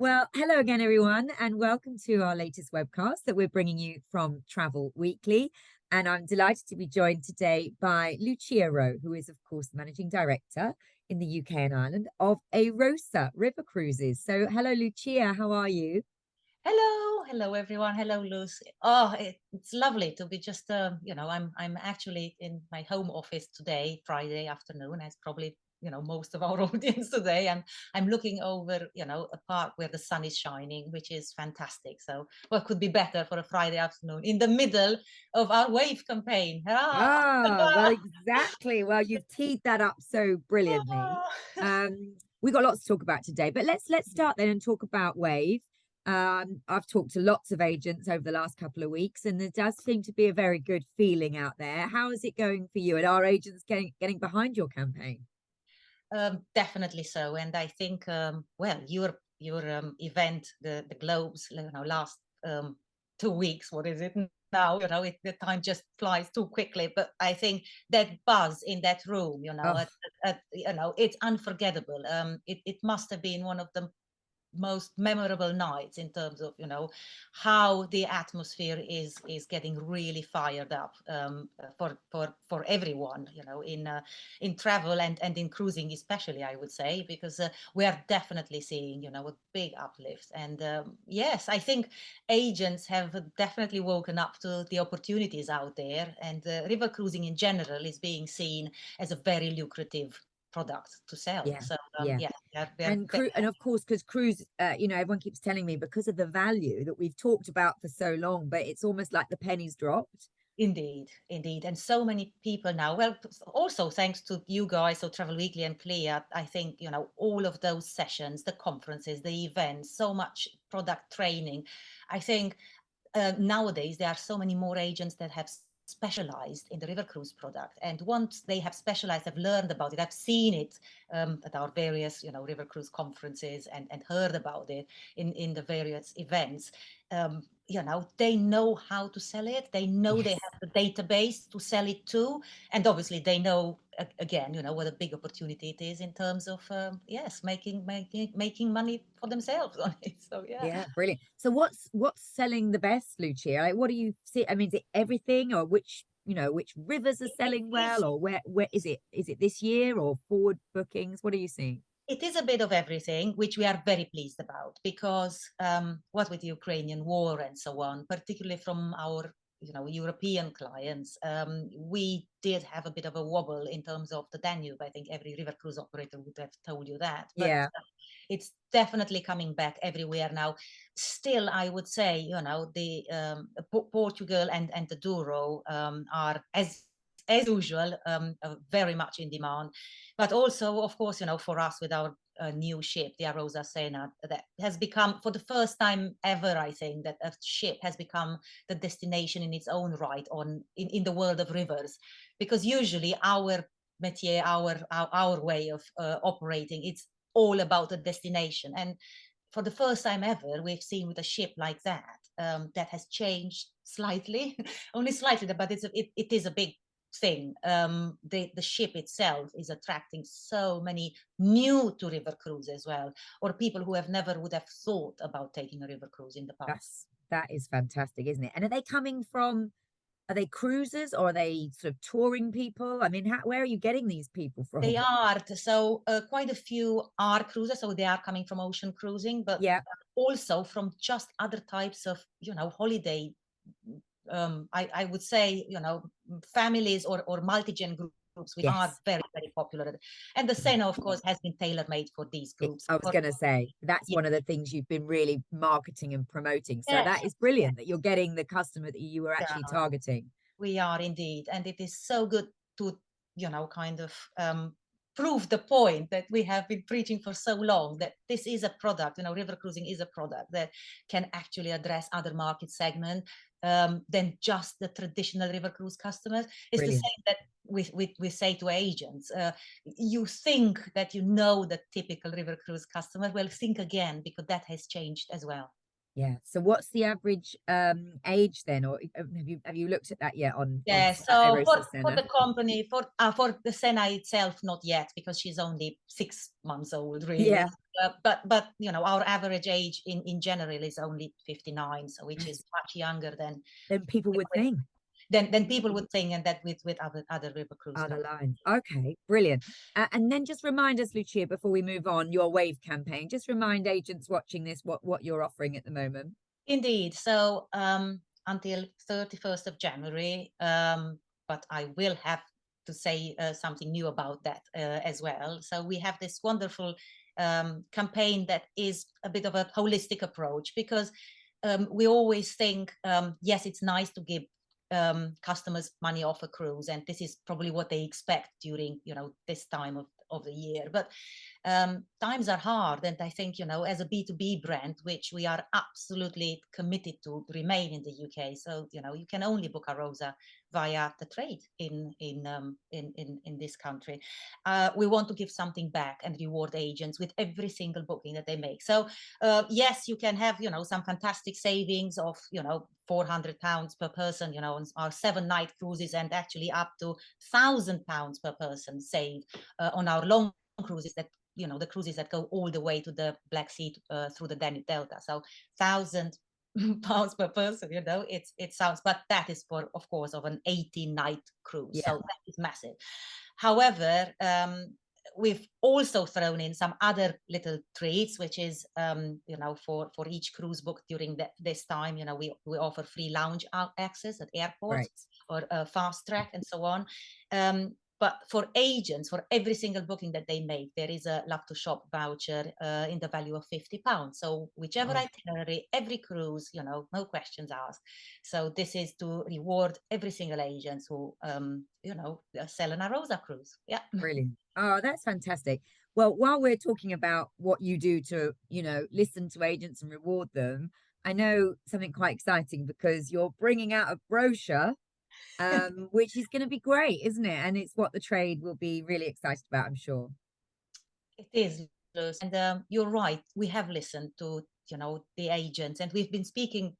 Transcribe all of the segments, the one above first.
Well, hello again, everyone, and welcome to our latest webcast that we're bringing you from Travel Weekly. And I'm delighted to be joined today by Lucia Rowe, who is, of course, the managing director in the UK and Ireland of A-Rosa River Cruises. So, hello, Lucia, how are you? Hello everyone. Hello, Lucy. Oh, it's lovely to be just, I'm actually in my home office today, Friday afternoon, as probably most of our audience today, and I'm looking over, a park where the sun is shining, which is fantastic. So, what could be better for a Friday afternoon in the middle of our wave campaign? Hurrah! Ah, well, exactly. Well, you've teed that up so brilliantly. We've got lots to talk about today, but let's start then and talk about Wave. I've talked to lots of agents over the last couple of weeks, and there does seem to be a very good feeling out there. How is it going for you? And are agents getting behind your campaign? Definitely so, and I think, well, your event, the Globes, last 2 weeks. What is it now? The time just flies too quickly. But I think that buzz in that room, Oh, it's unforgettable. It must have been one of the most memorable nights in terms of how the atmosphere is getting really fired up, for everyone, in travel and in cruising especially, I would say, because we are definitely seeing a big uplift. And yes, I think agents have definitely woken up to the opportunities out there, and river cruising in general is being seen as a very lucrative product to sell. yeah, So yeah. yeah, they're And of course, because cruise, everyone keeps telling me because of the value that we've talked about for so long, but it's almost like the pennies dropped. Indeed, indeed. And so many people now, well, also thanks to you guys, so Travel Weekly and Clear, I think, all of those sessions, the conferences, the events, so much product training. I think nowadays there are so many more agents that have specialized in the river cruise product. And once they have specialized, have learned about it, I've seen it at our various, river cruise conferences, and heard about it in the various events. They know how to sell it. They know they Yes. have the database to sell it to. And obviously they know, again, what a big opportunity it is in terms of, yes, making money for themselves on it. So yeah. Yeah, brilliant. So what's selling the best, Lucia? Like, what do you see? I mean, is it everything, or which rivers are It selling is well, or where is it? Is it this year or forward bookings? What are you seeing? It is a bit of everything, which we are very pleased about, because what with the Ukrainian war and so on, particularly from our European clients, we did have a bit of a wobble in terms of the Danube. I think every river cruise operator would have told you that, but Yeah. it's definitely coming back everywhere now. Still, I would say the Portugal and the Douro are as usual, very much in demand. But also, of course, for us with our new ship, the A-Rosa Sena, that has become, for the first time ever, I think, that a ship has become the destination in its own right in the world of rivers. Because usually our métier, our way of operating, it's all about the destination. And for the first time ever, we've seen with a ship like that, that has changed slightly, only slightly, but it is a big thing. The ship itself is attracting so many new to river cruise as well, or people who have never would have thought about taking a river cruise in the past. That is fantastic, isn't it? And are they coming from, are they cruisers or are they sort of touring people? I mean, where are you getting these people They from? are, so quite a few are cruisers, so they are coming from ocean cruising, but Yeah. also from just other types of holiday. I would say families or multi-gen groups, which are Yes. very very popular. And the Sena, of course, has been tailor made for these groups. I was For, going to say that's yeah, one of the things you've been really marketing and promoting. So yes, that is yes, brilliant that you're getting the customer that you were actually yeah. targeting. We are indeed, and it is so good to, kind of prove the point that we have been preaching for so long, that this is a product. River cruising is a product that can actually address other market segments than just the traditional river cruise customers. It's the Brilliant. same that we say to agents. You think that the typical river cruise customer. Well, think again, because that has changed as well. Yeah. So what's the average age then, or have you looked at that yet on Yeah, so Erosa for Senna? the company, for the Senna itself, not yet, because she's only 6 months old, really. Yeah. But our average age in general is only 59, so which is much younger than people would think. Than people would think, and that with other river cruise Other lines. lines. Okay, brilliant. And then just remind us, Lucia, before we move on, your wave campaign. Just remind agents watching this what you're offering at the moment. Indeed. So until 31st of January, but I will have to say something new about that as well. So we have this wonderful campaign that is a bit of a holistic approach, because we always think, yes, it's nice to give customers money off a cruise, and this is probably what they expect during this time of the year. But times are hard, and I think as a B2B brand, which we are absolutely committed to remain in the UK, so you can only book A-Rosa via the trade in this country. We want to give something back and reward agents with every single booking that they make. So yes, you can have some fantastic savings of £400 per person on our 7-night cruises, and actually up to £1,000 per person saved on our long cruises, that the cruises that go all the way to the Black Sea through the Danube Delta. So £1,000 per person, it sounds, but that is for, of course, of an 18-night cruise. Yeah. So that is massive. However, we've also thrown in some other little treats, which is for each cruise book during this time, we offer free lounge access at airports, right, or fast track and so on. But for agents, for every single booking that they make, there is a Love to Shop voucher in the value of £50. So whichever itinerary, every cruise, no questions asked. So this is to reward every single agent who, sell an A-Rosa cruise. Yeah. Brilliant. Oh, that's fantastic. Well, while we're talking about what you do to, listen to agents and reward them, I know something quite exciting, because you're bringing out a brochure, which is going to be great, isn't it? And it's what the trade will be really excited about, I'm sure. It is, Lucy. And you're right. We have listened to, the agents, and we've been speaking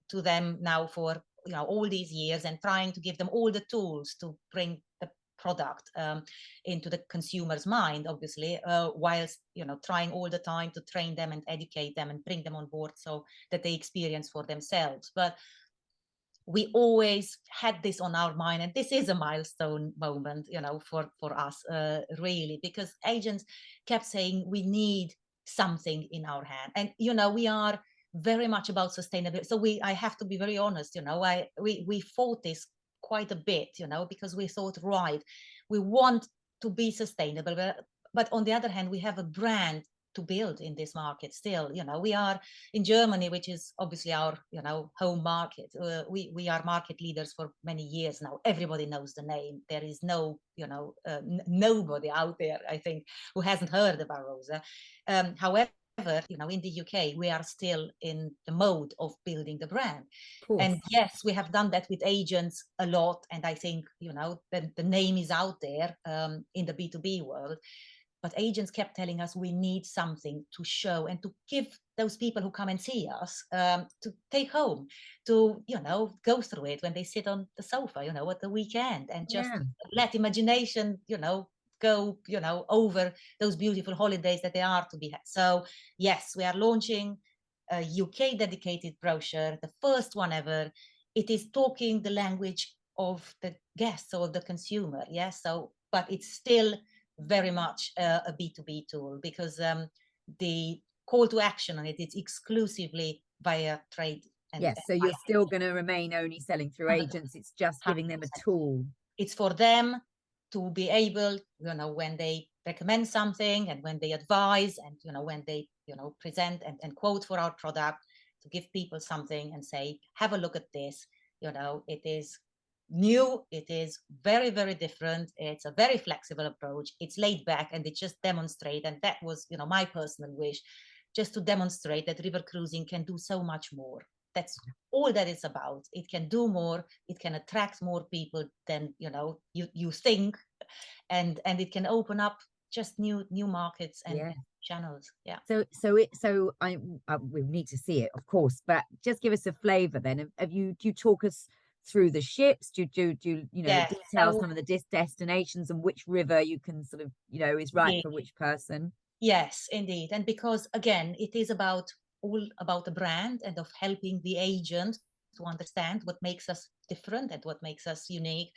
to them now for, all these years, and trying to give them all the tools to bring the product into the consumer's mind, obviously, whilst, trying all the time to train them and educate them and bring them on board so that they experience for themselves. But we always had this on our mind, and this is a milestone moment, for us, really, because agents kept saying we need something in our hand, and we are very much about sustainability. So I have to be very honest, we fought this quite a bit, because we thought, right, we want to be sustainable, but on the other hand, we have a brand to build in this market still. We are in Germany, which is obviously our home market. We are market leaders for many years now. Everybody knows the name. There is no nobody out there, I think, who hasn't heard of A-Rosa. However, in the UK, we are still in the mode of building the brand. And yes, we have done that with agents a lot, and I think the name is out there in the B2B world. But agents kept telling us we need something to show and to give those people who come and see us to take home, to, go through it when they sit on the sofa, at the weekend, and just let imagination, go, over those beautiful holidays that they are to be had. So yes, we are launching a UK dedicated brochure, the first one ever. It is talking the language of the guests or the consumer. Yes. So, but it's still very much a B2B tool, because the call to action on it is exclusively via trade. And yes, so you're still going to remain only selling through 100%. Agents. It's just giving 100%. Them a tool. It's for them to be able, when they recommend something, and when they advise, and when they present and quote for our product, to give people something and say, have a look at this. It is new, it is very, very different, it's a very flexible approach, it's laid back, and it just demonstrate, and that was my personal wish, just to demonstrate that river cruising can do so much more. That's all that it's about. It can do more, it can attract more people than you think, and it can open up just new markets and channels. Yeah. So we need to see it, of course, but just give us a flavor then. Do you talk us through the ships? Do detail some of the destinations and which river you can sort of is right for which person? Yes, indeed. And because again, it is all about the brand and of helping the agent to understand what makes us different and what makes us unique.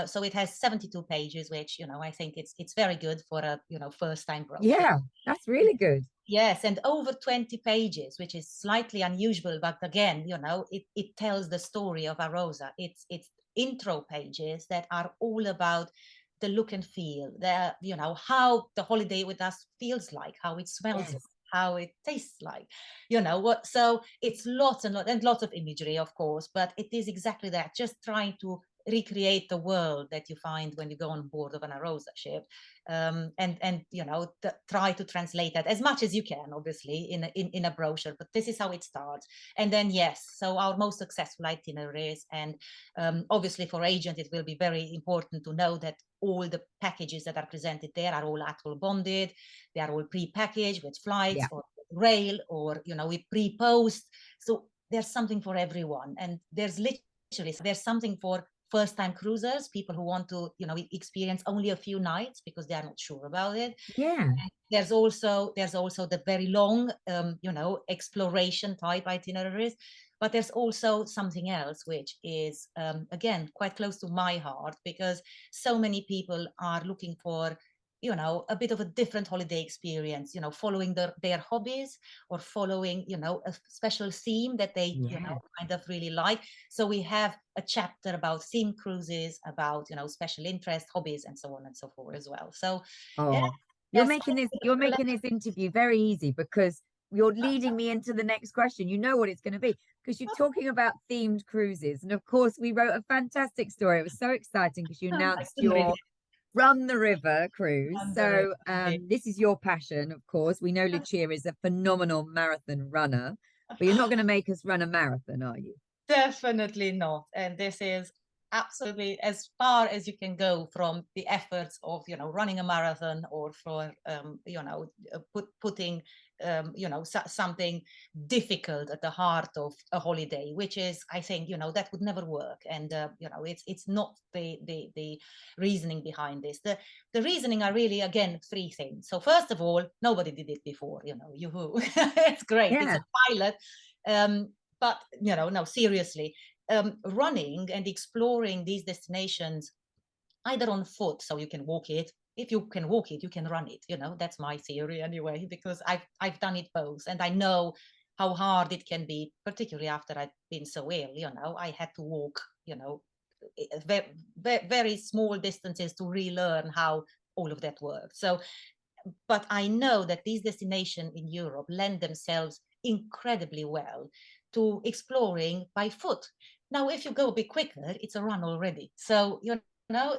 So it has 72 pages, which, I think it's very good for a, first time brochure. Yeah, that's really good. Yes, and over 20 pages, which is slightly unusual, but again, it tells the story of A-Rosa. It's intro pages that are all about the look and feel, how the holiday with us feels like, how it smells like, Yes. how it tastes like, what. So it's lots and lots of imagery, of course, but it is exactly that, just trying to recreate the world that you find when you go on board of an A-Rosa ship, and try to translate that as much as you can, obviously in a brochure. But this is how it starts. And then yes, so our most successful itineraries, and obviously for agent it will be very important to know that all the packages that are presented there are all atoll bonded. They are all pre-packaged with flights Yeah. or rail, or with pre-post. So there's something for everyone, and there's something for first-time cruisers, people who want to, experience only a few nights because they are not sure about it. Yeah. There's also the very long, exploration type itineraries, but there's also something else which is, again, quite close to my heart, because so many people are looking for, a bit of a different holiday experience, following their hobbies, or following, a special theme that they, Yeah. kind of really like. So we have a chapter about themed cruises, about, special interest, hobbies, and so on and so forth as well. So yeah, Oh, you're yes, making this interview very easy because you're leading me into the next question. You know what it's going to be because you're talking about themed cruises. And of course, we wrote a fantastic story. It was so exciting because you I announced couldn't really your Run the River cruise. under it. So this is your passion, of course. We know Lucia is a phenomenal marathon runner, but you're not going to make us run a marathon, are you? Definitely not. And this is absolutely as far as you can go from the efforts of, running a marathon, or for, putting, something difficult at the heart of a holiday, which is, I think, that would never work. And, it's not the reasoning behind this. The reasoning are really, again, three things. So first of all, nobody did it before, yoo-hoo. It's great. It's Yeah. a pilot. But no, seriously, running and exploring these destinations either on foot, so you can walk it. If you can walk it, you can run it. That's my theory anyway, because I've done it both, and I know how hard it can be, particularly after I've been so ill. I had to walk, very, very small distances to relearn how all of that works. So, but I know that these destinations in Europe lend themselves incredibly well to exploring by foot. Now, if you go a bit quicker, it's a run already. So,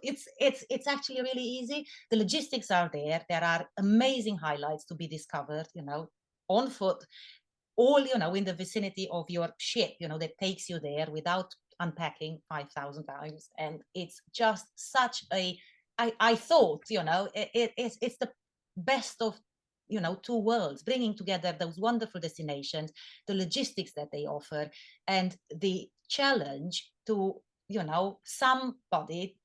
it's actually really easy. The logistics are there. There are amazing highlights to be discovered, on foot, all, in the vicinity of your ship, that takes you there without unpacking 5,000 times. And it's just such I thought, it's the best of, two worlds, bringing together those wonderful destinations, the logistics that they offer, and the challenge to, somebody,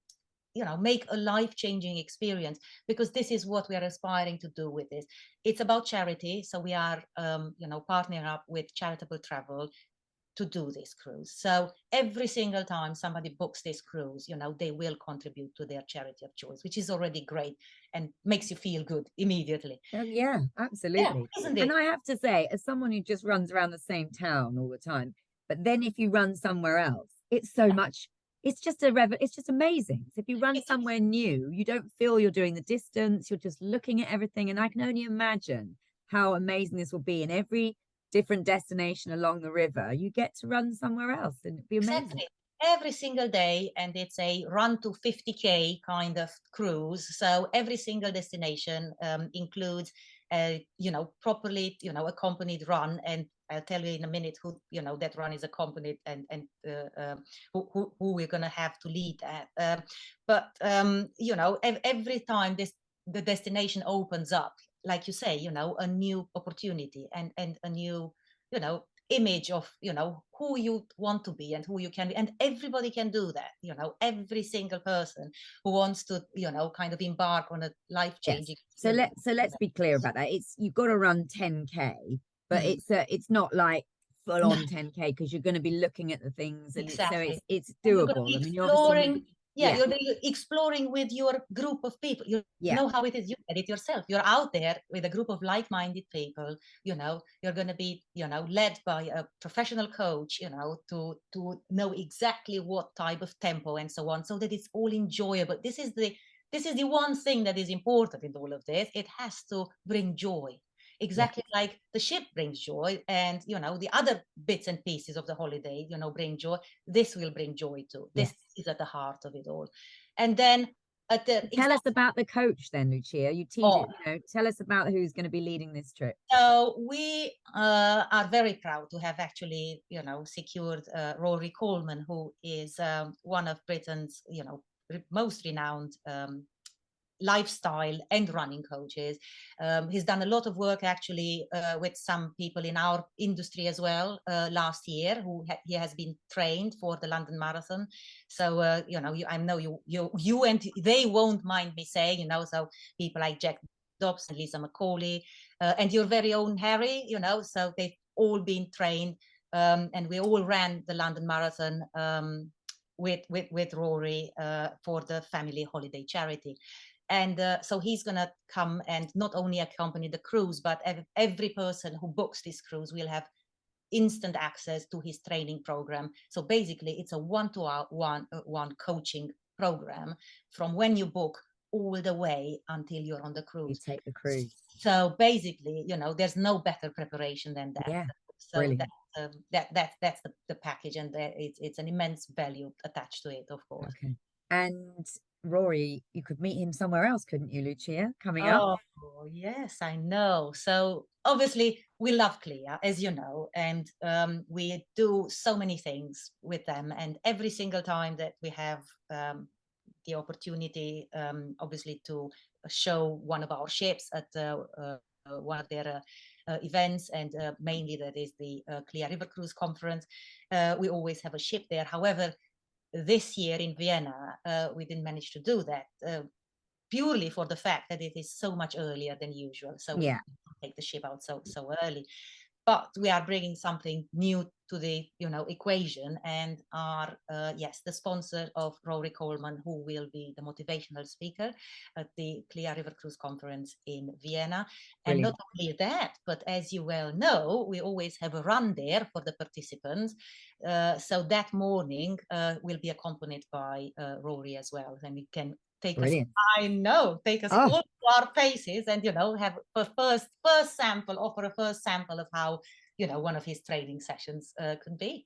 make a life-changing experience, because this is what we are aspiring to do with this. It's about charity, so we are, partnering up with charitable travel to do this cruise. So every single time somebody books this cruise, they will contribute to their charity of choice, which is already great and makes you feel good immediately. Yeah, Yeah, absolutely. isn't And it? I have to say, as someone who just runs around the same town all the time, but then if you run somewhere else, it's so much, it's just amazing. So if you run It is. somewhere new, you don't feel you're doing the distance, you're just looking at everything. And I can only imagine how amazing this will be in every different destination along the river. You get to run somewhere else and it'd be amazing. Exactly. Every single day, and it's a run to 50K kind of cruise. So every single destination includes a, properly, accompanied run. And I'll tell you in a minute who, that run is accompanied, and who we're going to have to lead that. But, every time the destination opens up, like you say, a new opportunity, and a new, image of, who you want to be and who you can be. And everybody can do that, every single person who wants to, kind of embark on a life-changing experience. So let's be clear about that. You've got to run 10K, but it's not like full on 10K, because you're going to be looking at the things, and Exactly. it's You're gonna doable. be I mean, you're exploring, obviously you're exploring with your group of people. You know how it is. You get it yourself. You're out there with a group of like-minded people. You're going to be, led by a professional coach. To know exactly what type of tempo and so on, so that it's all enjoyable. This is the one thing that is important in all of this. It has to bring joy. Exactly like the ship brings joy, and the other bits and pieces of the holiday bring joy. This will bring joy too. This is at the heart of it all. And then tell us about the coach then, Lucia. You tease it, tell us about who's going to be leading this trip. So we are very proud to have actually secured Rowe Coleman, who is one of Britain's most renowned lifestyle and running coaches. He's done a lot of work actually with some people in our industry as well last year, he has been trained for the London Marathon. So I know you and they won't mind me saying, so people like Jack Dobson, Lisa McCauley, and your very own Harry, so they've all been trained, and we all ran the London Marathon with Rory for the family holiday charity. And so he's going to come and not only accompany the cruise, but every person who books this cruise will have instant access to his training program. So basically, it's a one-to-one coaching program from when you book all the way until you're on the cruise. You take the cruise. So basically, there's no better preparation than that. Yeah, so brilliant. That's the package, and it's an immense value attached to it, of course. Okay. And Rory, you could meet him somewhere else, couldn't you, Lucia, coming up? Oh, yes, I know. So obviously we love Clea, as you know, and we do so many things with them. And every single time that we have the opportunity, obviously, to show one of our ships at one of their events, and mainly that is the Clea River Cruise Conference, we always have a ship there. However, this year in Vienna, we didn't manage to do that, purely for the fact that it is so much earlier than usual. So we take the ship out so early. But we are bringing something new to the equation, and are the sponsor of Rory Coleman, who will be the motivational speaker at the Clea River Cruise Conference in Vienna. And not only that, but as you well know, we always have a run there for the participants. So that morning will be accompanied by Rory as well, and we can take us, take us all to our faces, and have a first sample, offer a first sample of how one of his training sessions could be.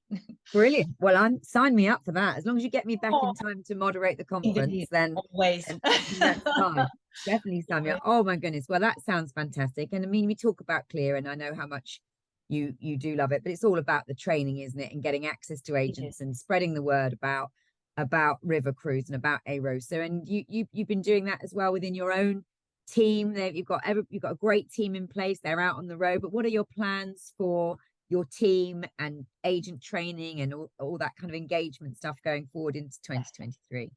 Brilliant. Well, sign me up for that. As long as you get me back in time to moderate the conference, then always. That's fine. Definitely sign me up. Oh my goodness. Well, that sounds fantastic. And I mean, we talk about Clea, and I know how much you do love it, but it's all about the training, isn't it? And getting access to agents and spreading the word about River Cruise and about A-Rosa. And you've been doing that as well within your own team. You've got a great team in place. They're out on the road. But what are your plans for your team and agent training and all that kind of engagement stuff going forward into 2023?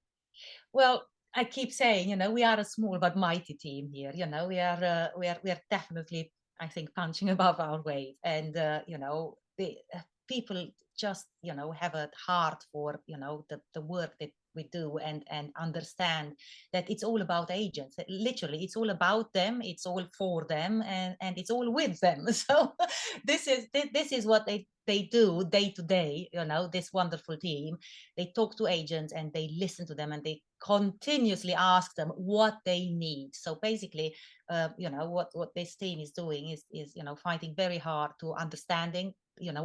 Well, I keep saying, we are a small but mighty team here. We are definitely, I think, punching above our weight, and the people just have a heart for the work that we do, and understand that it's all about agents. Literally, it's all about them, it's all for them, and it's all with them. So this is what they do day to day. This wonderful team, they talk to agents and they listen to them, and they continuously ask them what they need. So basically, what this team is doing is fighting very hard to understanding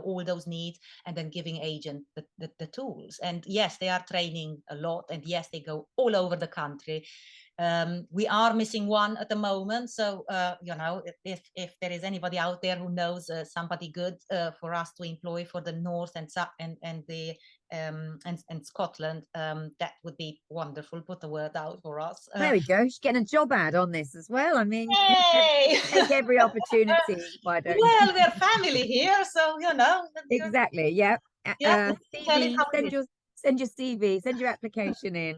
all those needs, and then giving agent the tools. And yes, they are training a lot, and yes, they go all over the country, We are missing one at the moment, so you know, if there is anybody out there who knows somebody good for us to employ for the north and the and Scotland, that would be wonderful. Put the word out for us. There we go. She's getting a job ad on this as well. I mean, Yay! take every opportunity. Why don't you? Well, we're family here, so you know. Exactly. Yeah. Yeah, tell it CV. how it is. Send your CV. Send your application in.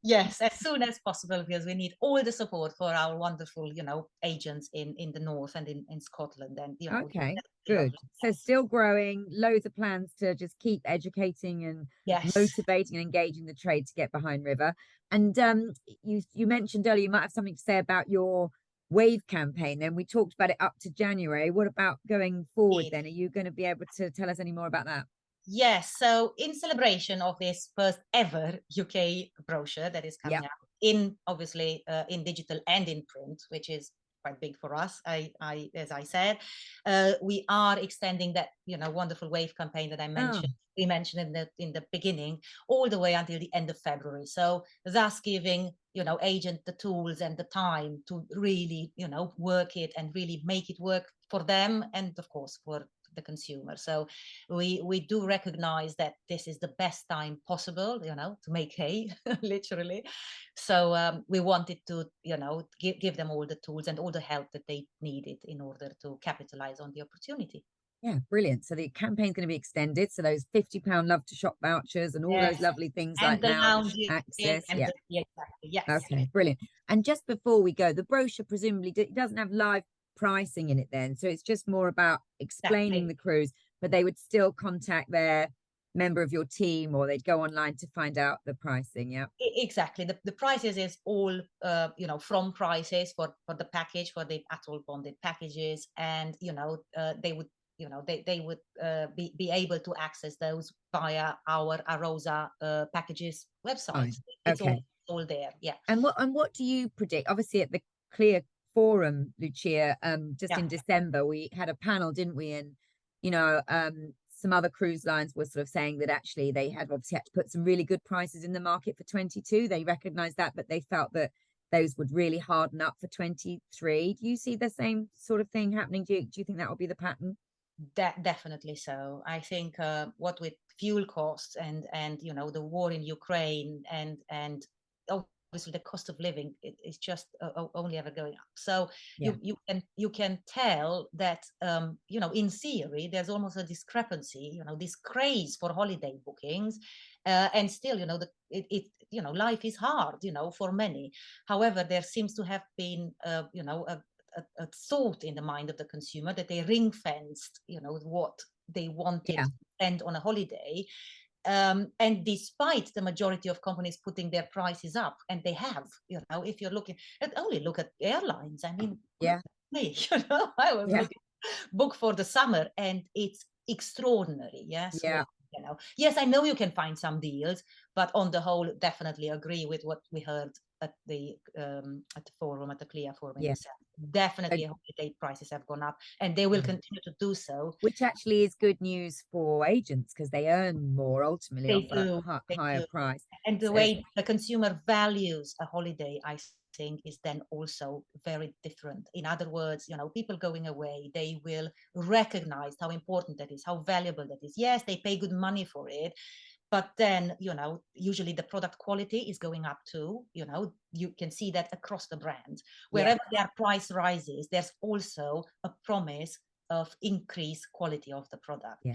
Yes, as soon as possible, because we need all the support for our wonderful, you know, agents in the north and in Scotland, and you know. Okay, good. So still growing, loads of plans to just keep educating and Yes. motivating and engaging the trade to get behind River. And you mentioned earlier you might have something to say about your wave campaign. Then we talked about it up to January. What about going forward then? Are you going to be able to tell us any more about that? Yes, so in celebration of this first ever UK brochure that is coming out in obviously in digital and in print, which is quite big for us. As I said, we are extending that, you know, wonderful wave campaign that I mentioned. We mentioned in the beginning, all the way until the end of February. So thus giving, you know, agent the tools and the time to really, you know, work it and really make it work for them and of course for the consumer. So we do recognize that this is the best time possible, you know, to make hay, literally. So we wanted to, you know, give them all the tools and all the help that they needed in order to capitalize on the opportunity. Yeah, brilliant. So the campaign's going to be extended. So those £50 love to shop vouchers and all those lovely things and like the lounge lounges access. and Yeah. exactly. Yes. Okay, brilliant. And just before we go, the brochure presumably it doesn't have live pricing in it then. So it's just more about explaining the cruise, but they would still contact their member of your team or they'd go online to find out the pricing. Yeah. Exactly. The prices is all, you know, from prices for the package, for the atoll bonded packages. And, you know, they would, you know, they would be able to access those via our A-Rosa packages website. It's okay. all there. Yeah. And what do you predict? Obviously at the Clear Forum, Lucia, just in December, we had a panel, didn't we? And, you know, some other cruise lines were sort of saying that actually they had obviously had to put some really good prices in the market for 22. They recognized that, but they felt that those would really harden up for 23. Do you see the same sort of thing happening? Do you think that will be the pattern? Definitely so. I think what with fuel costs and you know the war in Ukraine and obviously the cost of living is just only ever going up. So you can tell that you know, in theory there's almost a discrepancy, you know, this craze for holiday bookings, and still, you know, it you know, life is hard, you know, for many. However, there seems to have been you know, a thought in the mind of the consumer that they ring fenced, you know, what they wanted to spend on a holiday. And despite the majority of companies putting their prices up, and they have, you know, if you're looking at only look at airlines, I mean, me, you know, I was looking book for the summer and it's extraordinary. Yes. You know, yes, I know you can find some deals, but on the whole, definitely agree with what we heard at the forum, at the Clear Forum in December. Definitely holiday prices have gone up and they will continue to do so. Which actually is good news for agents because they earn more ultimately off a higher price. And the way the consumer values a holiday, I think, is then also very different. In other words, you know, people going away, they will recognize how important that is, how valuable that is. Yes, they pay good money for it, but then, you know, usually the product quality is going up too. You know, you can see that across the brands. Wherever their price rises, there's also a promise of increased quality of the product.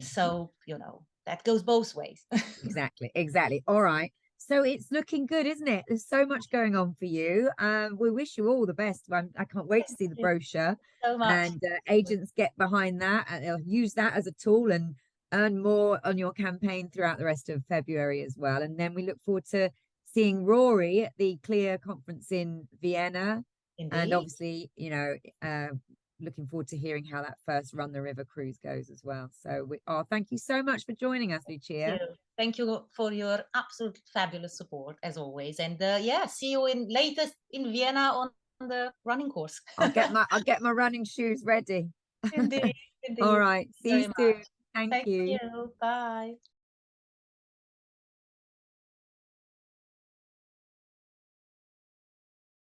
So, you know, that goes both ways. Exactly. All right. So it's looking good, isn't it? There's so much going on for you. We wish you all the best. I can't wait to see the brochure. So much. And agents get behind that and they'll use that as a tool and earn more on your campaign throughout the rest of February as well. And then we look forward to seeing Rory at the Clear conference in Vienna. Indeed. And obviously, you know, looking forward to hearing how that first Run the River cruise goes as well. So thank you so much for joining us, Lucia. Thank you for your absolute fabulous support as always. And see you latest in Vienna on the running course. I'll get my running shoes ready. Indeed. All right. See you soon. Thank you. Bye.